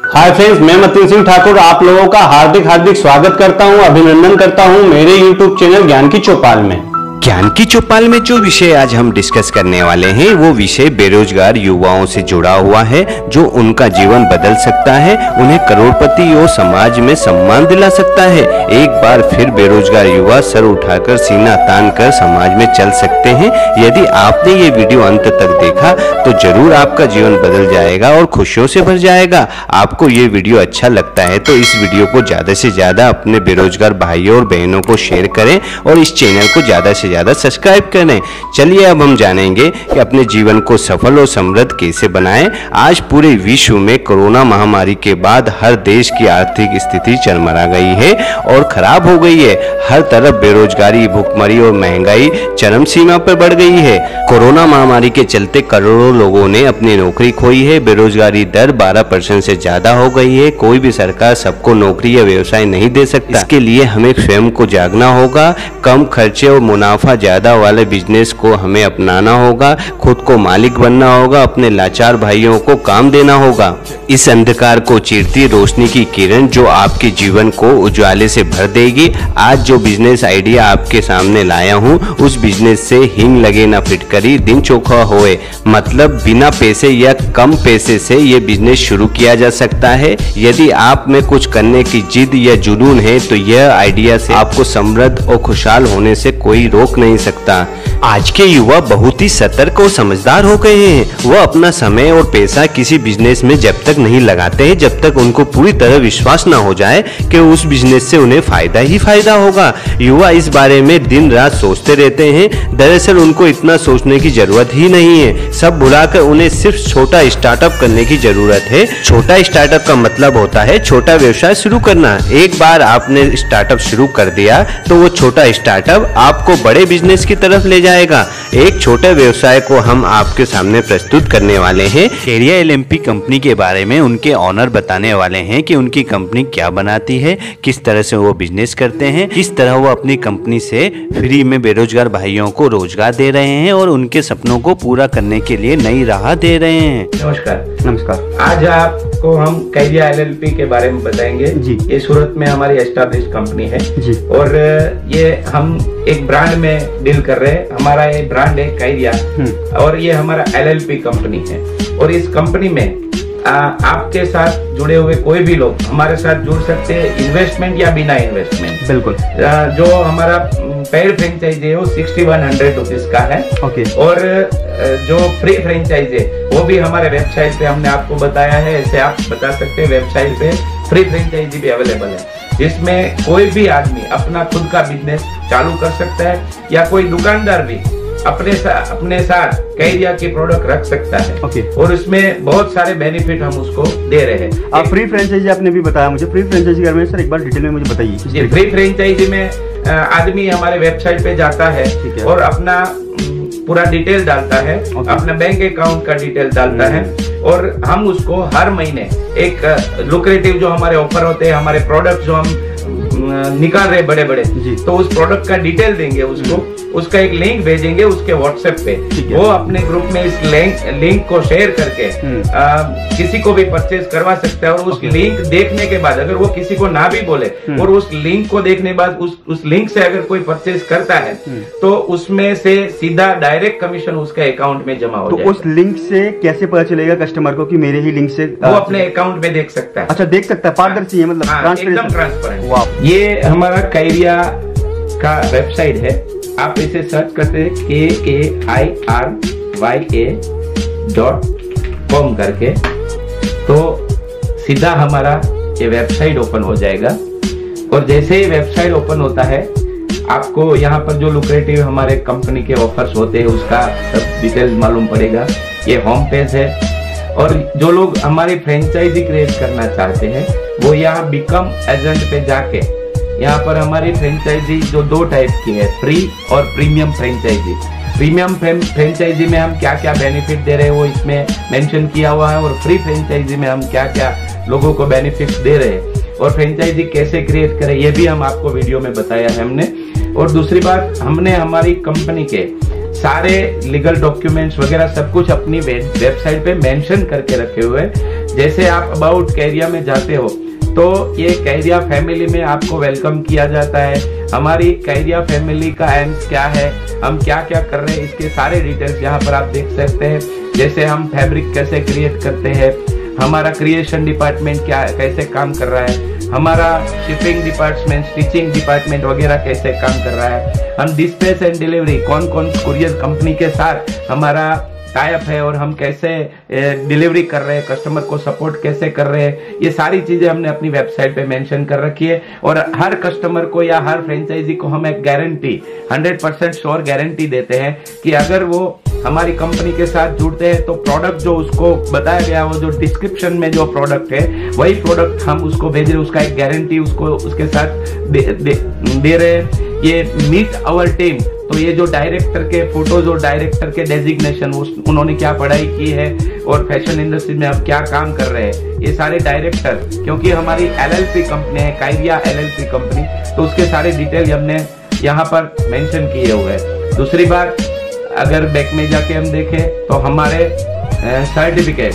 Hi friends, मैं मतीन सिंह ठाकुर आप लोगों का हार्दिक स्वागत करता हूं, अभिनंदन करता हूं मेरे YouTube चैनल ज्ञान की चौपाल में। ज्ञान की चौपाल में जो विषय आज हम डिस्कस करने वाले हैं वो विषय बेरोजगार युवाओं से जुड़ा हुआ है, जो उनका जीवन बदल सकता है, उन्हें करोड़पति और समाज में सम्मान दिला सकता है। एक बार फिर बेरोजगार युवा सर उठाकर सीना तान कर समाज में चल सकते हैं। यदि आपने ये वीडियो अंत तक देखा तो जरूर आपका जीवन बदल जाएगा और खुशियों से भर जाएगा। आपको ये वीडियो अच्छा लगता है तो इस वीडियो को ज्यादा से ज्यादा अपने बेरोजगार भाइयों और बहनों को शेयर करें और इस चैनल को ज्यादा से ज्यादा सब्सक्राइब करें। चलिए अब हम जानेंगे कि अपने जीवन को सफल और समृद्ध कैसे बनाएं। आज पूरे विश्व में कोरोना महामारी के बाद हर देश की आर्थिक स्थिति चरमरा गई है और खराब हो गई है। हर तरफ बेरोजगारी, भुखमरी और महंगाई चरम सीमा पर बढ़ गई है। कोरोना महामारी के चलते करोड़ों लोगों ने अपनी नौकरी खोई है। बेरोजगारी दर 12% से ज्यादा हो गई है। कोई भी सरकार सबको नौकरी या व्यवसाय नहीं दे सकता। इसके लिए हमें स्वयं को जागना होगा। कम खर्चे और मुनाफा ज्यादा वाले बिजनेस को हमें अपनाना होगा। खुद को मालिक बनना होगा। अपने लाचार भाइयों को काम देना होगा। इस अंधकार को चीरती रोशनी की किरण जो आपके जीवन को उजाले से भर देगी। आज जो बिजनेस आइडिया आपके सामने लाया हूँ उस बिजनेस से हिंग लगे ना फिटकरी दिन चोखा होए, मतलब बिना पैसे या कम पैसे से ये बिजनेस शुरू किया जा सकता है। यदि आप में कुछ करने की जिद या जुनून है तो यह आइडिया से आपको समृद्ध और खुशहाल होने से कोई रोक नहीं सकता। आज के युवा बहुत ही सतर्क और समझदार हो गए हैं। वह अपना समय और पैसा किसी बिजनेस में जब तक नहीं लगाते हैं जब तक उनको पूरी तरह विश्वास न हो जाए कि उस बिजनेस से उन्हें फायदा ही फायदा होगा। युवा इस बारे में दिन रात सोचते रहते हैं। दरअसल उनको इतना सोचने की जरूरत ही नहीं है। सब भुलाकर उन्हें सिर्फ छोटा स्टार्टअप करने की जरूरत है। छोटा स्टार्टअप का मतलब होता है छोटा व्यवसाय शुरू करना। एक बार आपने स्टार्टअप शुरू कर दिया तो वो छोटा स्टार्टअप आपको बड़े बिजनेस की तरफ ले जाएगा। एक छोटे व्यवसाय को हम आपके सामने प्रस्तुत करने वाले हैं। कैरियर एलएमपी कंपनी के बारे में उनके ऑनर बताने वाले हैं कि उनकी कंपनी क्या बनाती है, किस तरह से वो बिजनेस करते हैं, किस तरह वो अपनी कंपनी से फ्री में बेरोजगार भाइयों को रोजगार दे रहे हैं और उनके सपनों को पूरा करने के लिए नई राह दे रहे हैं। नमस्कार। आज आपको हम कैरियर एलएलपी के बारे में बताएंगे जी। ये सूरत में हमारी एस्टैब्लिश कंपनी है जी। और ये हम एक ब्रांड में डील कर रहे हैं। हमारा ये ब्रांड है कैरियर और ये हमारा एलएलपी कंपनी है। और इस कंपनी में आपके साथ जुड़े हुए कोई भी लोग हमारे साथ जुड़ सकते हैं, इन्वेस्टमेंट या बिना इन्वेस्टमेंट। बिल्कुल। जो हमारा पेड फ्रेंचाइज है वो 6100 रुपीज का है। ओके। और जो फ्री फ्रेंचाइज है वो भी हमारे वेबसाइट पे हमने आपको बताया है। ऐसे आप बता सकते हैं वेबसाइट पे फ्री फ्रेंचाइजी भी अवेलेबल है, जिसमें कोई भी आदमी अपना खुद का बिजनेस चालू कर सकता है या कोई दुकानदार भी अपने साथ कैरियर के प्रोडक्ट रख सकता है। ओके। और उसमें बहुत सारे बेनिफिट हम उसको दे रहे हैं। आप फ्री फ्रेंचाइजी आपने भी बताया मुझे, फ्री फ्रेंचाइजी के बारे में सर एक बार डिटेल में मुझे बताइए। फ्री फ्रेंचाइजी में आदमी हमारे वेबसाइट पे जाता है और अपना पूरा डिटेल डालता है, अपना बैंक अकाउंट का डिटेल डालता है और हम उसको हर महीने एक लुक्रेटिव जो हमारे ऑफर होते हैं, हमारे प्रोडक्ट जो हम निकाल रहे बड़े बड़े, तो उस प्रोडक्ट का डिटेल देंगे उसको, उसका एक लिंक भेजेंगे उसके व्हाट्सएप पे। वो अपने ग्रुप में इस लिंक को शेयर करके किसी को भी परचेज करवा सकता है। और उस लिंक देखने के बाद अगर वो किसी को ना भी बोले और उस लिंक को देखने के बाद उस लिंक से अगर कोई परचेज करता है तो उसमें से सीधा डायरेक्ट कमीशन उसके अकाउंट में जमा हो जाएगा। उस लिंक से कैसे पता चलेगा कस्टमर को कि मेरे ही लिंक से वो अपने अकाउंट में देख सकता है। अच्छा, देक सकता है, पारदर्शी है, मतलब एकदम ट्रांसपेरेंट। ये हमारा कैरियर का वेबसाइट है। आप इसे सर्च करते हैं KKIRYA.com करके तो सीधा हमारा ये वेबसाइट ओपन हो जाएगा। और जैसे ही वेबसाइट ओपन होता है आपको यहाँ पर जो लुक्रेटिव हमारे कंपनी के ऑफर्स होते हैं उसका सब डिटेल्स मालूम पड़ेगा। ये होम पेज है। और जो लोग हमारी फ्रेंचाइजी क्रिएट करना चाहते हैं वो यहाँ बिकम एजेंट पे जाके यहाँ पर हमारी फ्रेंचाइजी जो दो टाइप की है, फ्री और प्रीमियम फ्रेंचाइजी। प्रीमियम फ्रेंचाइजी में हम क्या क्या बेनिफिट दे रहे हैं वो इसमें मेंशन किया हुआ है। और फ्री फ्रेंचाइजी में हम क्या क्या लोगों को बेनिफिट दे रहे हैं और फ्रेंचाइजी कैसे क्रिएट करें ये भी हम आपको वीडियो में बताया है हमने। और दूसरी बात, हमने हमारी कंपनी के सारे लीगल डॉक्यूमेंट्स वगैरह सब कुछ अपनी वेबसाइट पे मेंशन करके रखे हुए हैं, जैसे आप अबाउट कैरिया में जाते हो तो ये कैरिया फैमिली में आपको वेलकम किया जाता है। हमारी कैरिया फैमिली का एम्स क्या है, हम क्या क्या कर रहे हैं, इसके सारे डिटेल्स यहाँ पर आप देख सकते हैं। जैसे हम फैब्रिक कैसे क्रिएट करते हैं, हमारा क्रिएशन डिपार्टमेंट क्या कैसे काम कर रहा है, हमारा शिपिंग डिपार्टमेंट, स्टिचिंग डिपार्टमेंट वगैरह कैसे काम कर रहा है, हम डिस्पैच एंड डिलीवरी कौन कौन कुरियर कंपनी के साथ हमारा टाइप है और हम कैसे डिलीवरी कर रहे हैं, कस्टमर को सपोर्ट कैसे कर रहे हैं, ये सारी चीजें हमने अपनी वेबसाइट पे मेंशन कर रखी है। और हर कस्टमर को या हर फ्रेंचाइजी को हम एक गारंटी 100% श्योर गारंटी देते हैं कि अगर वो हमारी कंपनी के साथ जुड़ते हैं तो प्रोडक्ट जो उसको बताया गया, वो जो डिस्क्रिप्शन में जो प्रोडक्ट है वही प्रोडक्ट हम उसको भेज रहे, उसका एक गारंटी उसको उसके साथ दे रहे हैं। ये मीट आवर टीम, तो ये जो डायरेक्टर के फोटोज और डायरेक्टर के डेजिग्नेशन, उन्होंने क्या पढ़ाई की है और फैशन इंडस्ट्री में अब क्या काम कर रहे हैं, ये सारे डायरेक्टर, क्योंकि हमारी LLP कंपनी है, कायरिया LLP कंपनी, तो उसके सारे डिटेल हमने यहाँ पर मेंशन किए हुए हैं। दूसरी बात, अगर बैक में जाके हम देखें तो हमारे सर्टिफिकेट,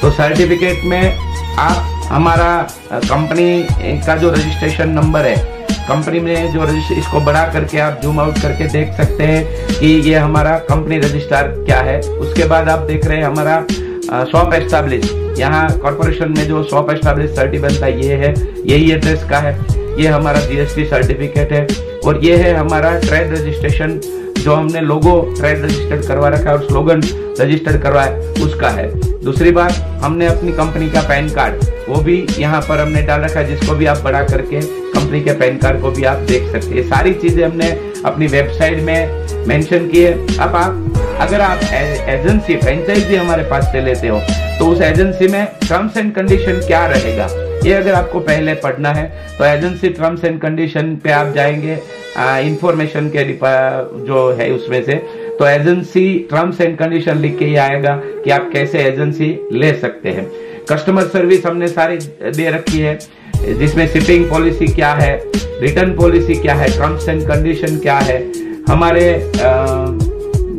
तो सर्टिफिकेट में आप हमारा कंपनी का जो रजिस्ट्रेशन नंबर है, कंपनी में जो रजिस्टर, इसको बढ़ा करके आप जूम आउट करके देख सकते हैं कि ये हमारा कंपनी रजिस्टर क्या है। उसके बाद आप देख रहे हैं हमारा शॉप एस्टैब्लिश, यहाँ कॉर्पोरेशन में जो शॉप एस्टैब्लिश सर्टिफिकेट बनता है ये है, यही एड्रेस का है। ये हमारा GST सर्टिफिकेट है और ये है हमारा ट्रेड रजिस्ट्रेशन, जो हमने लोगो ट्रेड रजिस्टर्ड करवा रखा है और स्लोगन रजिस्टर्ड करवाया उसका है। दूसरी बात, हमने अपनी कंपनी का पैन कार्ड वो भी यहाँ पर हमने डाल रखा है, जिसको भी आप बड़ा करके कंपनी के पैन कार्ड को भी आप देख सकते हैं। ये सारी चीजें हमने अपनी वेबसाइट में मेंशन की है। अब अगर आप एजेंसी फ्रेंचाइजी हमारे पास से लेते हो तो उस एजेंसी में टर्म्स एंड कंडीशन क्या रहेगा, ये अगर आपको पहले पढ़ना है तो एजेंसी टर्म्स एंड कंडीशन पे आप जाएंगे, इंफॉर्मेशन के जो है उसमें से, तो एजेंसी टर्म्स एंड कंडीशन लिख के ही आएगा कि आप कैसे एजेंसी ले सकते हैं। कस्टमर सर्विस हमने सारी दे रखी है, जिसमें शिपिंग पॉलिसी क्या है, रिटर्न पॉलिसी क्या है, टर्म्स एंड कंडीशन क्या है, हमारे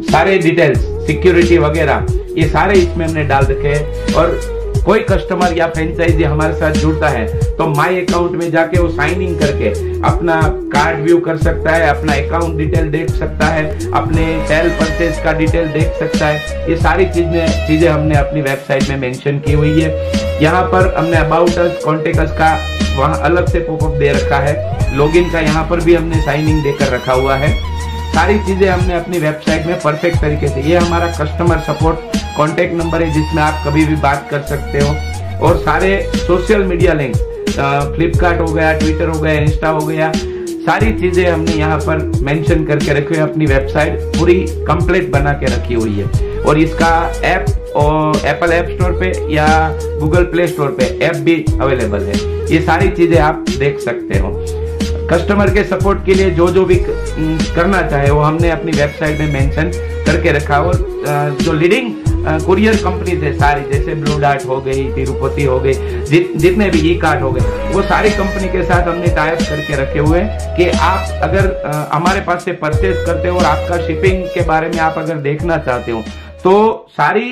सारे डिटेल्स, सिक्योरिटी वगैरह, ये सारे इसमें हमने डाल रखे हैं। और कोई कस्टमर या फ्रेंचाइजी हमारे साथ जुड़ता है तो माई अकाउंट में जाके वो साइन इन करके अपना कार्ड व्यू कर सकता है, अपना अकाउंट डिटेल देख सकता है, अपने सेल परचेज का डिटेल देख सकता है। ये सारी चीजें हमने अपनी वेबसाइट में मेंशन की हुई है। यहाँ पर हमने अबाउट अस, कॉन्टेक्ट अस का वहाँ अलग से पॉपअप दे रखा है, लॉगिन का यहाँ पर भी हमने साइन इन देकर रखा हुआ है। सारी चीजें हमने अपनी वेबसाइट में परफेक्ट तरीके से, ये हमारा कस्टमर सपोर्ट कॉन्टेक्ट नंबर है जिसमें आप कभी भी बात कर सकते हो। और सारे सोशल मीडिया लिंक, फ्लिपकार्ट हो गया, ट्विटर हो गया, इंस्टा हो गया, सारी चीजें हमने यहाँ पर मेंशन करके रखी हुई है। अपनी वेबसाइट पूरी कंप्लीट बना के रखी हुई है और इसका ऐप और एप्पल ऐप स्टोर पे या गूगल प्ले स्टोर पे ऐप भी अवेलेबल है। ये सारी चीजें आप देख सकते हो। कस्टमर के सपोर्ट के लिए जो भी करना चाहे वो हमने अपनी वेबसाइट में मेंशन करके रखा। और जो लीडिंग कुरियर कंपनी थे सारी, जैसे ब्लू डार्ट हो गई, तिरुपति हो गई, जितने भी ई कार्ट हो गए, वो सारी कंपनी के साथ हमने टाइप करके रखे हुए हैं कि आप अगर हमारे पास से परचेज करते हो और आपका शिपिंग के बारे में आप अगर देखना चाहते हो तो सारी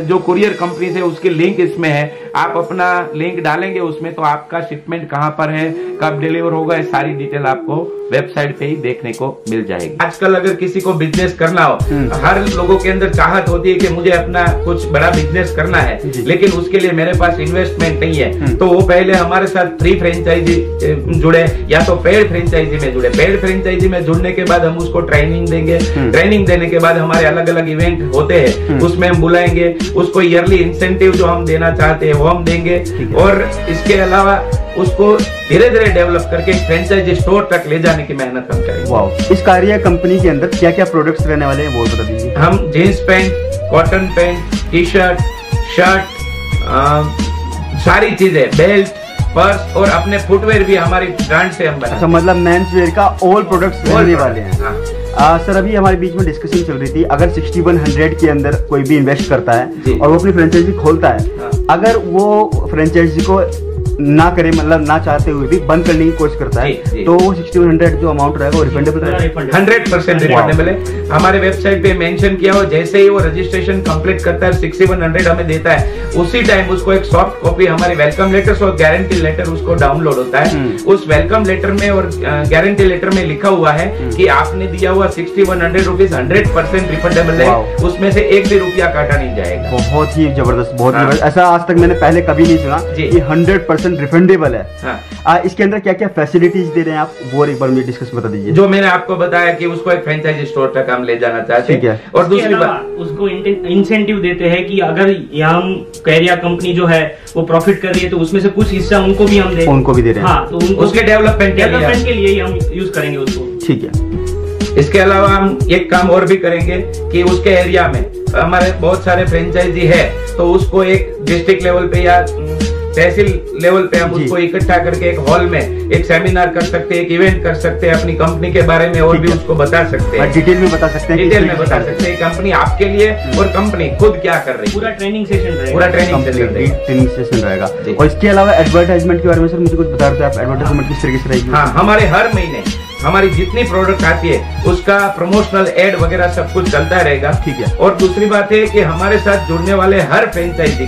जो कुरियर कंपनी है उसकी लिंक इसमें है। आप अपना लिंक डालेंगे उसमें तो आपका शिपमेंट कहां पर है, कब डिलीवर होगा, ये सारी डिटेल आपको वेबसाइट पे ही देखने को मिल जाएगी। आजकल अगर किसी को बिजनेस करना हो, हर लोगों के अंदर चाहत होती है कि मुझे अपना कुछ बड़ा बिजनेस करना है, लेकिन उसके लिए मेरे पास इन्वेस्टमेंट नहीं है, तो वो पहले हमारे साथ फ्री फ्रेंचाइजी जुड़े या तो पेड फ्रेंचाइजी में जुड़े। पेड फ्रेंचाइजी में जुड़ने के बाद हम उसको ट्रेनिंग देंगे, ट्रेनिंग देने के बाद हमारे अलग अलग इवेंट होते हैं, उसमें हम बुलाएंगे, उसको ईयरली इंसेंटिव जो हम देना चाहते हैं वो हम देंगे। और इसके अलावा उसको धीरे धीरे डेवलप करके फ्रेंचाइजी स्टोर तक ले जाने की मेहनत हम करेंगे। वाओ, इस कायरिया कंपनी के अंदर क्या क्या प्रोडक्ट्स रहने वाले हैं वो बता दीजिए। हम jeans pant, cotton pant, T shirt, shirt, सारी चीजें, बेल्ट, पर्स और अपने फुटवेयर भी हमारी ब्रांड से हम बनाते हैं। मतलब मेंस वेयर का ऑल प्रोडक्ट्स रहने वाले हैं। सर, अभी हमारे बीच में डिस्कशन चल रही थी, अगर 6100 के अंदर कोई भी इन्वेस्ट करता है और वो अपनी फ्रेंचाइजी खोलता है, अगर वो फ्रेंचाइजी को ना करे, मतलब ना चाहते हुए भी बंद करने की कोशिश करता है, तो वो 6100 जो अमाउंट रहेगा वो रिफंडेबल रहेगा? 100% रिफंडेबल है। हमारे वेबसाइट पे मेंशन किया हो, जैसे ही वो रजिस्ट्रेशन कंप्लीट करता है 6100 हमें देता है, उसी टाइम उसको एक सॉफ्ट कॉपी हमारी वेलकम लेटर और गारंटी लेटर उसको डाउनलोड होता है। उस वेलकम लेटर में और गारंटी लेटर में लिखा हुआ है कि आपने दिया हुआ 6100 रुपीज 100% रिफंडेबल है, उसमें से एक भी रुपया काटा नहीं जाएगा। बहुत ही जबरदस्त, बहुत जबरदस्त। ऐसा आज तक मैंने पहले कभी नहीं सुना कि 100% रिफंडेबल है। इसके अंदर क्या क्या फैसिलिटीज दे रहे हैं आप, वो एक बार मुझे डिस्कस बता दीजिए। जो मैंने आपको बताया कि उसको एक फ्रेंचाइजी स्टोर तक हम ले जाना चाहते हैं, और दूसरी बात उसको इंसेंटिव देते हैं कि अगर हम कैरिया कंपनी जो है वो प्रॉफिट कर रही है तो उसमें से कुछ हिस्सा उनको भी हम दे रहे हैं। हाँ, तो उसके डेवलपमेंट के लिए ही हम यूज करेंगे उसको। ठीक है। इसके अलावा हम एक काम और भी करेंगे कि उसके एरिया में हमारे बहुत सारे फ्रेंचाइजी है, तो उसको एक डिस्ट्रिक्ट लेवल पे या तहसील लेवल पे हम उसको इकट्ठा करके एक हॉल में एक सेमिनार कर सकते हैं, एक इवेंट कर सकते हैं, अपनी कंपनी के बारे में और भी उसको बता सकते हैं, डिटेल में बता सकते हैं, डिटेल में बता सकते हैं कंपनी आपके लिए और कंपनी खुद क्या कर रही है। पूरा ट्रेनिंग सेशन रहेगा, पूरा ट्रेनिंग सेशन रहेगा। और इसके अलावा एडवर्टाइजमेंट के बारे में सर मुझे कुछ बता रहे थे आप, एडवर्टाइजमेंट किस तरीके से रहेगी? हाँ, हमारे हर महीने हमारी जितनी प्रोडक्ट आती है उसका प्रमोशनल एड वगैरह सब कुछ चलता रहेगा। ठीक है। और दूसरी बात है कि हमारे साथ जुड़ने वाले हर फ्रेंचाइजी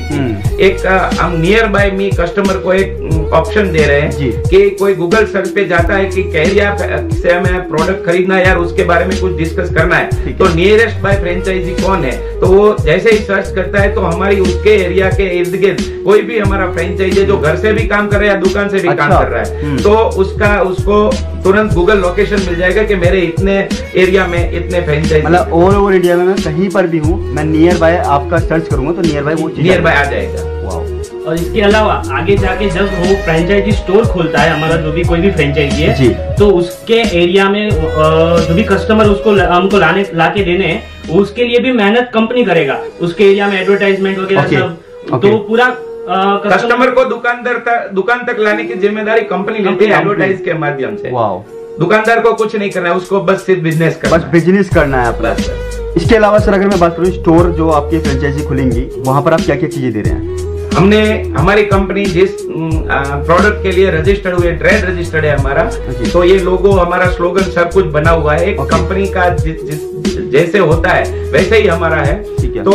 एक हम नियर बाय मी कस्टमर को एक ऑप्शन दे रहे हैं कि कोई गूगल सर्च पे जाता है कि कैरिया से हमें प्रोडक्ट खरीदना है यार, उसके बारे में कुछ डिस्कस करना है, तो नियरेस्ट बाय फ्रेंचाइजी कौन है, तो वो जैसे ही सर्च करता है तो हमारी उसके एरिया के इर्द गिर्द कोई भी हमारा फ्रेंचाइजी जो घर से भी काम कर रहा है या दुकान से भी काम कर रहा है, तो उसको तुरंत गूगल लोकेशन मिल जाएगा कि मेरे इतने एरिया में इतने फ्रेंचाइजी, मतलब ऑल ओवर इंडिया में मैं कहीं पर भी हूँ, मैं नियर बाय आपका सर्च करूंगा तो नियर बाय वो नियर बाय आ जाएगा। और इसके अलावा आगे जाके जब वो फ्रेंचाइजी स्टोर खोलता है हमारा, जो भी कोई भी फ्रेंचाइजी है, तो उसके एरिया में जो भी कस्टमर उसको हमको लाके देने हैं, उसके लिए भी मेहनत कंपनी करेगा, उसके एरिया में एडवर्टाइजमेंट वगैरह सब। तो पूरा कस्टमर को दुकान तक लाने की जिम्मेदारी कंपनी लेती है एडवर्टाइज के माध्यम से। दुकानदार को कुछ नहीं करना है, उसको बस सिर्फ बिजनेस करना है अपना। इसके अलावा सर अगर मैं बात करूँ स्टोर जो आपकी फ्रेंचाइजी खुलेंगी, वहाँ पर आप क्या क्या चीजें दे रहे हैं? हमने हमारी कंपनी जिस प्रोडक्ट के लिए रजिस्टर्ड हुए, ट्रेड रजिस्टर्ड है हमारा, तो ये लोगो हमारा स्लोगन सब कुछ बना हुआ है, एक कंपनी का जैसे होता है वैसे ही हमारा है। तो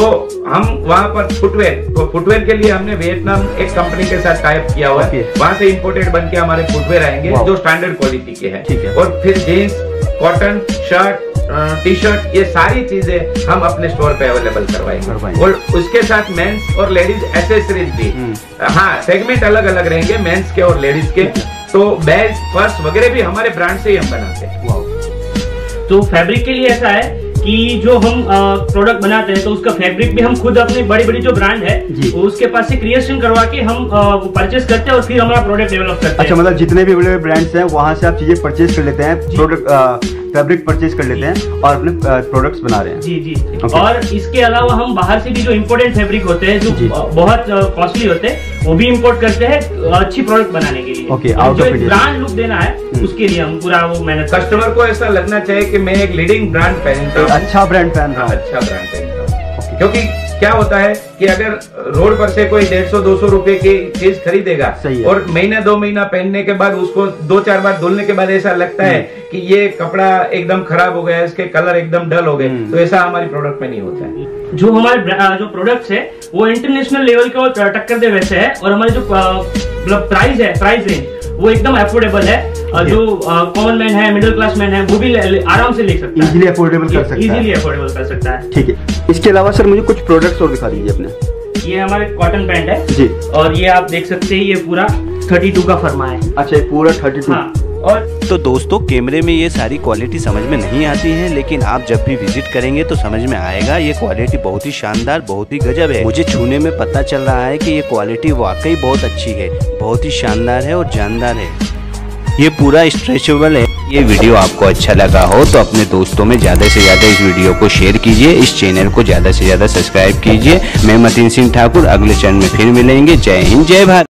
हम वहाँ पर फुटवेयर के लिए हमने वियतनाम एक कंपनी के साथ टाइप किया हुआ है, वहाँ से इंपोर्टेड बन के हमारे फुटवेयर आएंगे जो स्टैंडर्ड क्वालिटी के हैं। और फिर jeans, cotton, shirt, T shirt, ये सारी चीजें हम अपने स्टोर पे अवेलेबल करवाएंगे। और उसके साथ मेंस और लेडीज एसेसरीज भी, हाँ सेगमेंट अलग अलग रहेंगे मेंस के और लेडीज के। तो बैग, पर्स वगैरह भी हमारे ब्रांड से ही हम बनाते हैं। तो फैब्रिक के लिए ऐसा है कि जो हम प्रोडक्ट बनाते हैं तो उसका फैब्रिक भी हम खुद अपने बड़ी बड़ी जो ब्रांड है उसके पास से क्रिएशन करवा के हम परचेस करते हैं और फिर हमारा प्रोडक्ट डेवलप करते हैं। अच्छा, मतलब जितने भी बड़े बड़े ब्रांड्स हैं वहां से आप चीजें परचेज कर लेते हैं, प्रोडक्ट फैब्रिक परचेज कर लेते हैं और अपने प्रोडक्ट्स बना रहे हैं। जी। और इसके अलावा हम बाहर से भी जो इम्पोर्टेंट फैब्रिक होते हैं जो बहुत कॉस्टली होते हैं वो भी इम्पोर्ट करते हैं अच्छी प्रोडक्ट बनाने के लिए। जो एक ब्रांड लुक देना है उसके लिए हम पूरा वो मेहनत। कस्टमर को ऐसा लगना चाहिए कि मैं एक लीडिंग ब्रांड पहनता हूँ, अच्छा ब्रांड पहनता हूँ, अच्छा ब्रांड पहनता हूँ। क्योंकि क्या होता है कि अगर रोड पर से कोई 150-200 रुपए की चीज खरीदेगा और महीना 2 महीना पहनने के बाद उसको 2-4 बार धुलने के बाद ऐसा लगता है कि ये कपड़ा एकदम खराब हो गया, इसके कलर एकदम डल हो गए, तो ऐसा हमारी प्रोडक्ट में नहीं होता है। जो हमारे जो प्रोडक्ट्स है वो इंटरनेशनल लेवल को टक्कर दे वैसे है, और हमारे जो मतलब प्राइस रेंज वो एकदम अफोर्डेबल है। जो कॉमन मैन है, मिडिल क्लास मैन है, वो भी आराम से ले सकता है, इजीली अफोर्डेबल कर सकता है। ठीक है। इसके अलावा सर मुझे कुछ प्रोडक्ट्स और दिखा दीजिए अपने। ये हमारे कॉटन पैंट है जी, और ये आप देख सकते हैं ये पूरा 32 का फरमा है। अच्छा, ये पूरा 32। हाँ। और तो दोस्तों कैमरे में ये सारी क्वालिटी समझ में नहीं आती है, लेकिन आप जब भी विजिट करेंगे तो समझ में आएगा। ये क्वालिटी बहुत ही शानदार, बहुत ही गजब है। मुझे छूने में पता चल रहा है कि ये क्वालिटी वाकई बहुत अच्छी है, बहुत ही शानदार है और जानदार है। ये पूरा स्ट्रेचेबल है। ये वीडियो आपको अच्छा लगा हो तो अपने दोस्तों में ज़्यादा से ज़्यादा इस वीडियो को शेयर कीजिए, इस चैनल को ज़्यादा से ज़्यादा सब्सक्राइब कीजिए। मैं मतीन सिंह ठाकुर, अगले चरण में फिर मिलेंगे। जय हिंद, जय भारत।